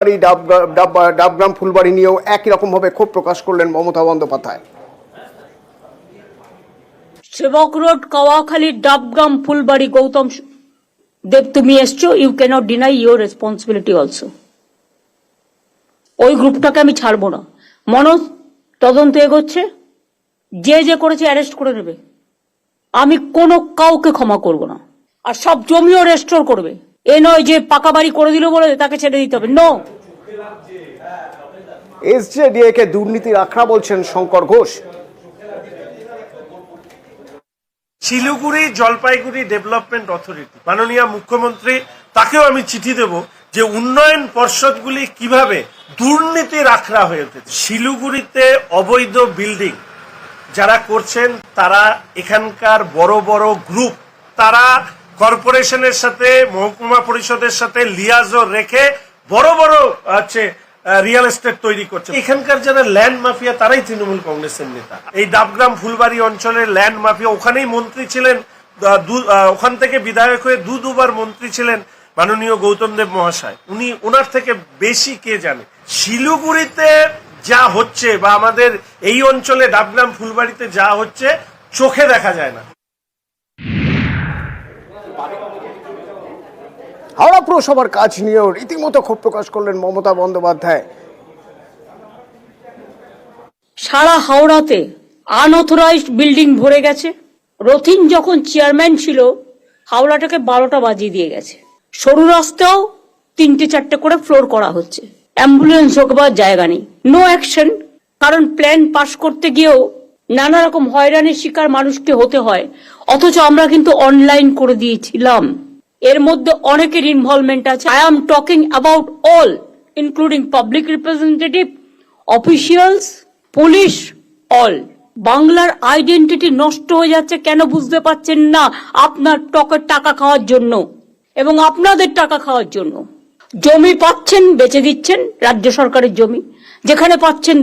ডাবগ্রাম ফুলবাড়ি নিয়েও একই রকম ভাবে ক্ষোভ প্রকাশ করলেন মমতা বন্দ্যোপাধ্যায়। সেবক রোড, কাওয়াখালী, ডাবগ্রাম, ফুলবাড়ি, গৌতম দেব, তুমি এসছো, you can't deny your responsibility also. ওই গ্রুপটাকে আমি ছাড়বো না। মনোজ তদন্ত এগোচ্ছে, যে যে করেছে অ্যারেস্ট করে নেবে। আমি কোনো কাউকে ক্ষমা করব না। আর সব জমিও রেস্টোর করবে। এ নয় যে পাকা বাড়ি করে দিল বলে তাকে ছেড়ে দিতে হবে, নো। এসজেডিএ কে দুর্নীতির আখড়া বলছেন শঙ্কর ঘোষ। শিলিগুড়ি জলপাইগুড়ি ডেভেলপমেন্ট অথরিটি, মাননীয় মুখ্যমন্ত্রী, তাকেও আমি চিঠি দেব যে উন্নয়ন পর্ষদগুলি কিভাবে দুর্নীতির আখড়া হয়ে উঠেছে। শিলিগুড়িতে অবৈধ বিল্ডিং যারা করছেন তারা এখানকার বড় বড় গ্রুপ, তারা কর্পোরেশনের সাথে, মহকুমা পরিষদের সাথে লিয়াজও রেখে বড় বড় রিয়েল এস্টেট তৈরি করছে। এখানকার যারা ল্যান্ড মাফিয়া তারাই তৃণমূল কংগ্রেসের নেতা। এই ডাবগ্রাম ফুলবাড়ি অঞ্চলের ল্যান্ড মাফিয়া, ওখানেই মন্ত্রী ছিলেন, ওখান থেকে বিধায়ক হয়ে দুবার মন্ত্রী ছিলেন মাননীয় গৌতম দেব মহাশয়। উনি ওনার থেকে বেশি কে জানে। শিলিগুড়িতে যা হচ্ছে বা আমাদের এই অঞ্চলে ডাবগ্রাম ফুলবাড়িতে যা হচ্ছে চোখে দেখা যায় না। হাওড়া পুরসভার কাজ নিয়েও রীতিমতো ক্ষোভ প্রকাশ করলেন মমতা বন্দ্যোপাধ্যায়। সারা হাওড়াতে আনঅথরাইজড বিল্ডিং ভরে গেছে। রথিন যখন চেয়ারম্যান ছিল হাওড়াটাকে 12টা বাজিয়ে দিয়ে গেছে। সরু রাস্তাও 3-4টে করে ফ্লোর করা হচ্ছে। অ্যাম্বুলেন্স ঢোকবার জায়গা নেই, নো অ্যাকশন। কারণ প্ল্যান পাস করতে গিয়েও নানা রকম হয়রানির শিকার মানুষকে হতে হয়, অথচ আমরা কিন্তু অনলাইন করে দিয়েছিলাম। এর মধ্যে অনেকের ইনভলভমেন্ট আছে। I am talking about all, including public representative, officials, police, all. বাংলার আইডেন্টিটি নষ্ট হয়ে যাচ্ছে, কেন বুঝতে পারছেন না? আপনার টাকা খাওয়ার জন্য এবং আপনাদের টাকা খাওয়ার জন্য। জমি পাচ্ছেন বেচে দিচ্ছেন, রাজ্য সরকারের জমি, যেখানে পাচ্ছেন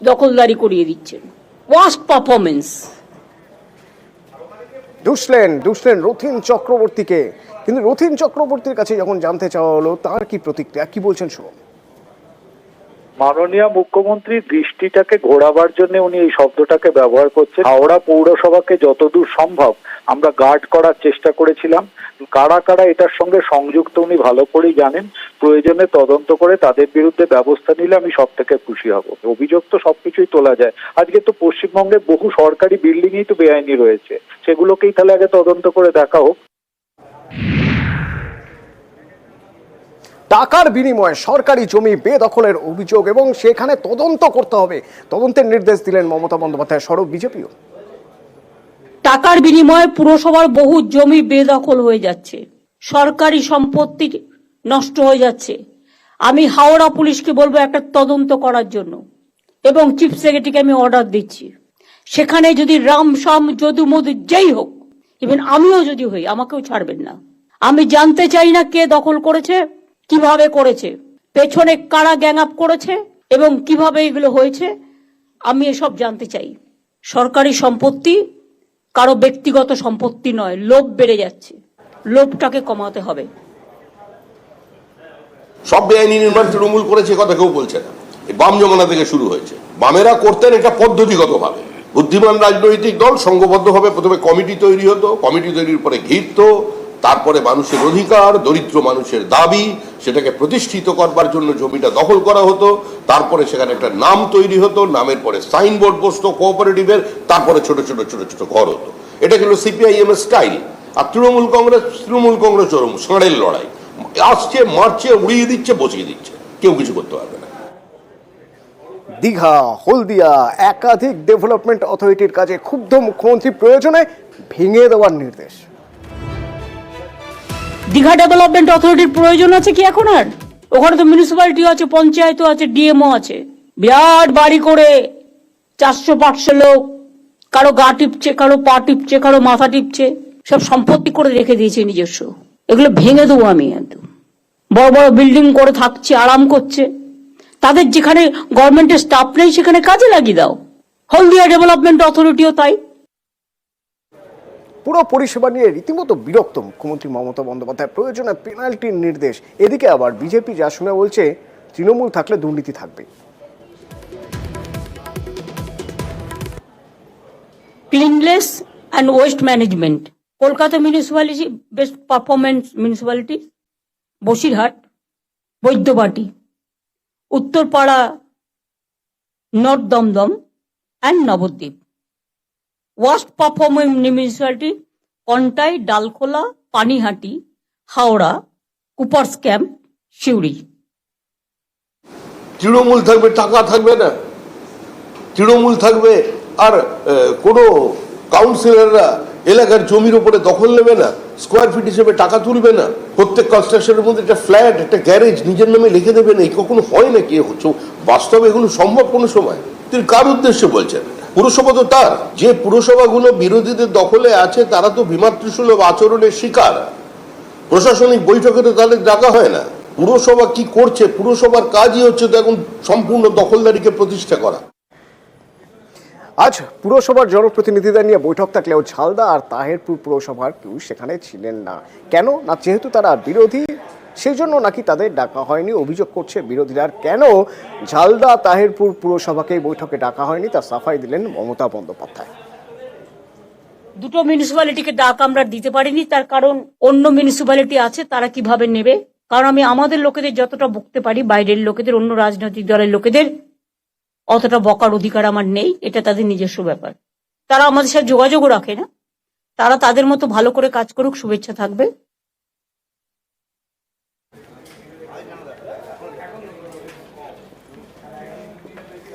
দখলদারি করিয়ে দিচ্ছেন। Worst performance. দুষলেন রথিন চক্রবর্তীকে, কিন্তু রথিন চক্রবর্তীর কাছে যখন জানতে চাওয়া হলো তার কি প্রতিক্রিয়া, কি বলছেন শুনুন। মাননীয় মুখ্যমন্ত্রীর দৃষ্টিটাকে ঘোরাবার জন্য উনি এই শব্দটাকে ব্যবহার করছেন। হাওড়া পৌরসভাকে যতদূর সম্ভব আমরা গার্ড করার চেষ্টা করেছিলাম। কারা কারা এটার সঙ্গে সংযুক্ত উনি ভালো করেই জানেন। প্রয়োজনে তদন্ত করে তাদের বিরুদ্ধে ব্যবস্থা নিলে আমি সব থেকে খুশি হব। অভিযোগ তো সবকিছুই তোলা যায়। আজকে তো পশ্চিমবঙ্গে বহু সরকারি বিল্ডিংই তো বেআইনি রয়েছে, সেগুলোকেই তাহলে আগে তদন্ত করে দেখা হোক। টাকার বিনিময়ে সরকারি জমি বেদখলের অভিযোগ এবং সেখানে তদন্ত করতে হবে, তদন্তের নির্দেশ দিলেন মমতা বন্দ্যোপাধ্যায়। সরব বিজেপিও। টাকার বিনিময়ে পুরসভার বহু জমি বেদখল হয়ে যাচ্ছে, সরকারি সম্পত্তি নষ্ট হয়ে যাচ্ছে। আমি হাওড়া পুলিশকে বলবো একটা তদন্ত করার জন্য, এবং চিফ সেক্রেটারিকে আমি অর্ডার দিচ্ছি। সেখানে যদি রাম শাম যদু মধু যেই হোক, ইভেন আমিও যদি হই, আমাকেও ছাড়বেন না। আমি জানতে চাই না কে দখল করেছে, কিভাবে করেছে, পেছনে কারা গ্যাং আপ করেছে এবং কিভাবে এগুলো হয়েছে, আমি এসব জানতে চাই। সরকারি সম্পত্তি কারো ব্যক্তিগত সম্পত্তি নয়। লোভ বেড়ে যাচ্ছে, লোভটাকে কমাতে হবে। সব বেআইনি নির্মাণ তৃণমূল করেছে, কথা কেউ বলছে না। বাম জমানা থেকে শুরু হয়েছে। বামেরা করতেন এটা পদ্ধতিগতভাবে। বুদ্ধিমান রাজনৈতিক দল সংঘবদ্ধভাবে প্রথমে কমিটি তৈরি হতো, কমিটি তৈরির পরে ঘিরত, তারপরে মানুষের অধিকার, দরিদ্র মানুষের দাবি, সেটাকে প্রতিষ্ঠিত করবার জন্য জমিটা দখল করা হতো। তারপরে সেখানে একটা নাম তৈরি হতো, নামের পরে সাইনবোর্ড বসতো কোঅপারেটিভের, তারপরে ছোট ছোট ঘর হতো। এটা ছিল সিপিআইএম এর স্টাইল। আর তৃণমূল কংগ্রেস ওরম ষাঁড়ের লড়াই, আসছে মারছে, উড়িয়ে দিচ্ছে, বসিয়ে দিচ্ছে, কেউ কিছু করতে পারবে না। দীঘা, হলদিয়া একাধিক ডেভেলপমেন্ট অথরিটির কাজে ক্ষুব্ধ মুখ্যমন্ত্রী, প্রয়োজনে ভেঙে দেওয়ার নির্দেশ। দীঘা ডেভেলপমেন্ট অথরিটির প্রয়োজন আছে কি এখন আর? ওখানে তো মিউনিসিপ্যালিটি আছে, পঞ্চায়েতও আছে, ডিএমও আছে। বিরাট বাড়ি করে 400-500 লোক, কারো গা টিপছে, কারো পা টিপছে, কারো মাথা টিপছে, সব সম্পত্তি করে রেখে দিয়েছে নিজস্ব। এগুলো ভেঙে দেবো আমি একদম। বড় বড় বিল্ডিং করে থাকছে, আরাম করছে। তাদের যেখানে গভর্নমেন্টের স্টাফ নেই সেখানে কাজে লাগিয়ে দাও। হলদিয়া ডেভেলপমেন্ট অথরিটিও তাই। পুরো পরিষেবা নিয়ে রীতিমতো বিরক্ত মুখ্যমন্ত্রী মমতা বন্দ্যোপাধ্যায়, প্রয়োজনে পেনাল্টির নির্দেশ। এদিকে আবার বিজেপি যা শুনে বলছে তৃণমূল থাকলে দুর্নীতি থাকবে। Cleanliness and waste management, Kolkata municipality best performance municipality, Basirhat, Baidyabati, Uttarpara, north Dumdum and Nabadwip. Worst performing municipality Contai, Dalkhola, Panihati, Howrah, Coopers Camp, Suri. Trinamool থাকবে, টাকা থাকবে না। তৃণমূল থাকবে আর কোনো কাউন্সিলররা এলাকার জমির উপরে দখল নেবে না, স্কোয়ার ফিট হিসেবে টাকা তুলবে না, প্রত্যেক কনস্ট্রাকশনের মধ্যে একটা ফ্ল্যাট, একটা গ্যারেজ নিজের নামে লিখে দেবে না। এই কখনো হয় নাকি? বাস্তবে এগুলো সম্ভব কোনো সময়? তিনি কার উদ্দেশ্যে বলছেন? পুরসভা তো তার, যে পুরসভাগুলো বিরোধীদের দখলে আছে তারা তো বিমাতৃসুলভ আচরণের শিকার। প্রশাসনিক বৈঠকে তো তাদের ডাকা হয় না। পুরসভা কি করছে? পুরসভার কাজই হচ্ছে তো এখন সম্পূর্ণ দখলদারিকে প্রতিষ্ঠা করা। আজ পুরসভার জনপ্রতিনিধিদের নিয়ে বৈঠক থাকলেও ঝালদা আর তাহেরপুর পুরসভার কেউ সেখানে ছিলেন না। কেন না, যেহেতু তারা বিরোধী, সেই জন্য নাকি তাদের ডাকা হয়নি অভিযোগ করছে বিরোধীরা। আর কেন ঝালদা তাহেরপুর পুরসভাকে বৈঠকে ডাকা হয়নি তা সাফাই দিলেন মমতা বন্দ্যোপাধ্যায়। দুটো মিউনিসিপ্যালিটিকে ডাক আমরা দিতে পারিনি, তার কারণ অন্য মিউনিসিপ্যালিটি আছে, তারা কিভাবে নেবে। কারণ আমি আমাদের লোকেদের যতটা বকতে পারি, বাইরের লোকেদের, অন্য রাজনৈতিক দলের লোকেদের অতটা বকার অধিকার আমার নেই। এটা তাদের নিজস্ব ব্যাপার। তারা আমাদের সাথে যোগাযোগও রাখে না। তারা তাদের মতো ভালো করে কাজ করুক, শুভেচ্ছা থাকবে।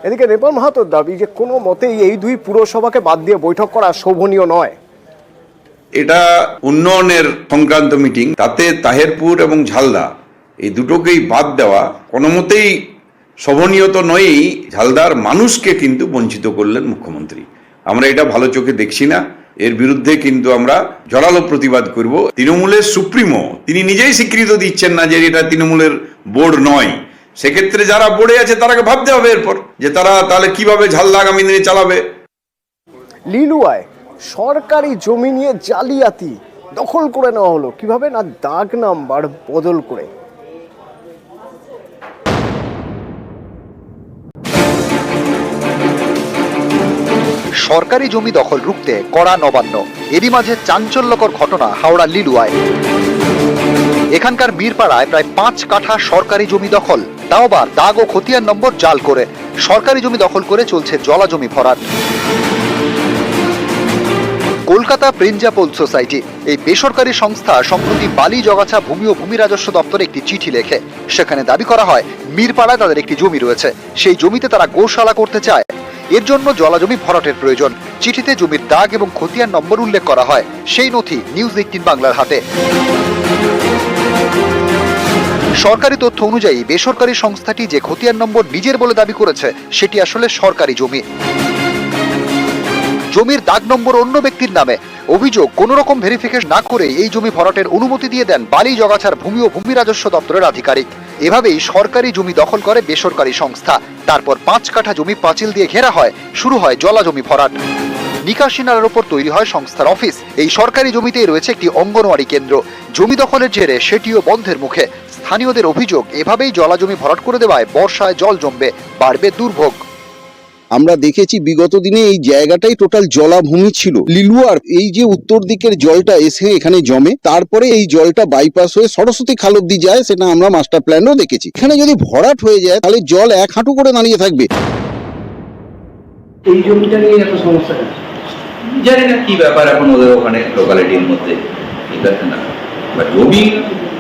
এদিকে নেপাল মাহাতোর দাবি যে কোনো মতেই এই দুই পুরসভাকে বাদ দিয়ে বৈঠক করা শোভনীয় নয়। এটা উন্নয়নের সংক্রান্ত মিটিং, তাতে তাহেরপুর এবং ঝালদা এই দুটোকেই বাদ দেওয়া কোনো মতেই শোভনীয় তো নয়ই। ঝালদার মানুষকে কিন্তু বঞ্চিত করলেন মুখ্যমন্ত্রী। আমরা এটা ভালো চোখে দেখছি না। এর বিরুদ্ধে কিন্তু আমরা জোরালো প্রতিবাদ করব। তৃণমূলের সুপ্রিমো তিনি নিজেই স্বীকৃতি দিচ্ছেন না যে এটা তৃণমূলের বোর্ড নয়। সেক্ষেত্রে যারা বোর্ডে আছে তারাকে ভাবতে হবে এরপর যে তারা তাহলে কিভাবে ঝালদা আগামী দিনে চালাবে। লিলুয়ায় সরকারি জমি নিয়ে জালিয়াতি দখল করে নেওয়া হলো। কিভাবে না, দাগ নাম্বার বদল করে। সরকারি জমি দখল রুখতে কড়া নবান্ন। এরই মাঝে চাঞ্চল্যকর ঘটনা হাওড়া লিলুয়ায়। এখানকার বীরপাড়ায় প্রায় 5 কাঠা সরকারি জমি দখল, তাও আবার দাগ ও খতিয়ান নম্বর জাল করে। সরকারি জমি দখল করে চলছে জলা জমি ভরাট। কলকাতা প্রিঞ্জাপোল সোসাইটি, এই বেসরকারি সংস্থা সম্প্রতি বালি জগাছা ভূমি ও ভূমি রাজস্ব দপ্তরে একটি চিঠি লেখে। সেখানে দাবি করা হয় মিরপাড়ায় তাদের একটি জমি রয়েছে, সেই জমিতে তারা গোশালা করতে চায়। এর জন্য জলা জমি ভরাটের প্রয়োজন। চিঠিতে জমির দাগ এবং খতিয়ান নম্বর উল্লেখ করা হয়। সেই নথি নিউজ 18 বাংলার হাতে। সরকারি তথ্য অনুযায়ী বেসরকারি সংস্থাটি যে খতিয়ান নম্বর নিজের বলে দাবি করেছে সেটি আসলে সরকারি জমি। জমির দাগ নম্বর অন্য ব্যক্তির নামে। অভিযোগ, কোন রকম ভেরিফিকেশন না করে এই জমি ভরাটের অনুমতি দিয়ে দেন বালি জগাছার ভূমি ও ভূমি রাজস্ব দপ্তরের আধিকারিক। এভাবেই সরকারি জমি দখল করে বেসরকারি সংস্থা। তারপর 5 কাঠা জমি পাঁচিল দিয়ে ঘেরা হয়, শুরু হয় জলা জমি ভরাট। নিকাশি নালার উপর তৈরি হয় সংস্থার অফিস। এই সরকারি জমিতেই রয়েছে একটি অঙ্গনওয়াড়ি কেন্দ্র। জমি দখলের জেরে সেটিও বন্ধের মুখে। স্থানীয়দের অভিযোগ, এভাবেই জলা জমি ভরাট করে দেওয়ায় বর্ষায় জল জমবে, বাড়বে দুর্ভোগ। আমরা দেখেছি বিগত দিনে এই জায়গাটাই টোটাল জলাভূমি ছিল। লিলুয়ার এই যে উত্তর দিকের জলটা এসে এখানে জমে, তারপরে এই জলটা বাইপাস হয়ে সরস্বতী খাল অব্দি যায়, সেটা আমরা মাস্টার প্ল্যানেও দেখেছি। এখানে যদি ভরাট হয়ে যায় তাহলে জল 1 হাঁটু করে দাঁড়িয়ে থাকবে। এই জমিটা নিয়ে এত সমস্যা জানি না কি ব্যাপার এখন ওদের ওখানে লোকালিটির মধ্যে, ঠিক আছে না, বাট জমি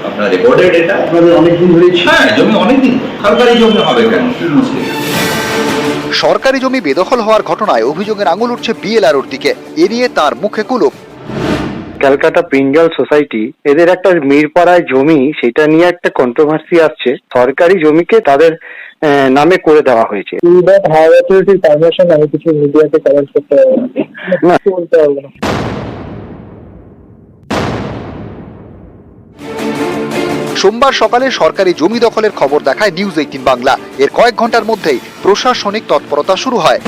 আপনার রেকর্ডেড, এটা আপনাদের অনেকদিন ধরে। হ্যাঁ, জমি অনেকদিন সরকারি জমি হবে কেন, কি মুশকিল। সরকারি জমি বেদখল হওয়ার ঘটনায় অভিযোগের আঙুল উঠছে বিএলআরওর দিকে। এ নিয়ে তার মুখে কুলুপ। ক্যালকাটা প্রিঞ্জাল সোসাইটি, এদের একটা মিরপাড়ায় জমি, সেটা নিয়ে একটা কন্ট্রোভার্সি আসছে। সরকারি জমিকে তাদের নামে করে দেওয়া হয়েছে। হাওড়া অথরিটির পারমিশন আমি কিছু মিডিয়াতে কভার করতে পারবো না, বলতে পারবো না। সোমবার সকালে সরকারি জমি দখলের খবর দেখায় নিউজ 18 বাংলা। এর কয়েক ঘন্টার মধ্যেই প্রশাসনিক তৎপরতা শুরু হয়।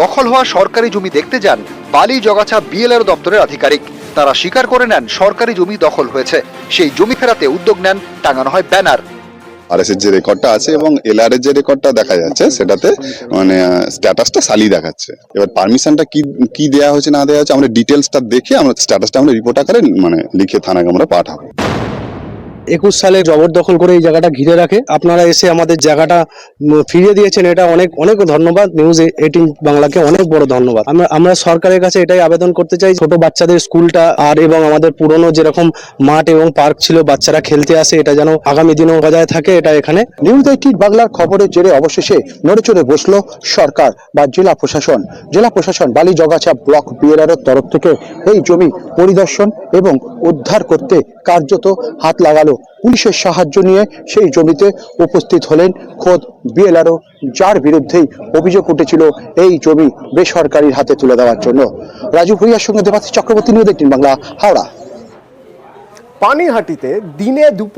দখল হওয়া সরকারি জমি দেখতে যান বালি জগাছা বিএলআরও দপ্তরের আধিকারিক। তারা স্বীকার করে নেন সরকারি জমি দখল হয়েছে। সেই জমি ফেরাতে উদ্যোগ নেন, টাঙানো হয় ব্যানার। আরএস এর যে রেকর্ডটা আছে এবং এলআর এর যে রেকর্ডটা দেখা যাচ্ছে সেটাতে মানে স্ট্যাটাসটা সালি দেখাচ্ছে। এবার পারমিশনটা কি দেওয়া হয়েছে না দেওয়া হয়েছে আমরা ডিটেলসটা দেখে আমরা স্ট্যাটাসটা আমরা রিপোর্ট আকারে মানে লিখে থানাকে আমরা পাঠাবো। 21 সালে জবরদখল করে এই জায়গাটা ঘিরে রাখে, আপনারা এসে আমাদের জায়গাটা ফিরিয়ে দিয়েছেন, এটা অনেক অনেক ধন্যবাদ। নিউজ 18 বাংলাকে অনেক বড় ধন্যবাদ। আমরা সরকারের কাছে এটাই আবেদন করতে চাই, ছোট বাচ্চাদের স্কুলটা আর এবং আমাদের পুরনো যেরকম মাঠ এবং পার্ক ছিল, বাচ্চারা খেলতে আসে, এটা যেন আগামী দিনেও বজায় থাকে। এটা এখানে নিউজ 18 বাংলার খবরের জেরে অবশেষে নড়েচড়ে বসলো সরকার বা জেলা প্রশাসন। জেলা প্রশাসন বালি জগাছা ব্লক বিএলআরওর তরফ থেকে এই জমি পরিদর্শন এবং উদ্ধার করতে কার্যত হাত লাগালো। পুলিশের সাহায্য নিয়ে সেই জমিতে উপস্থিত হলেন খোদ বিএলআরও, যার বিরুদ্ধেই অভিযোগ উঠেছিল এই জমি বেসরকারির হাতে তুলে দেওয়ার জন্য। রাজু ভুইয়ার সঙ্গে দেবাশিস চক্রবর্তী, নিউজ 18 বাংলা, হাওড়া। পানিহাটিতে দিনে দুপুর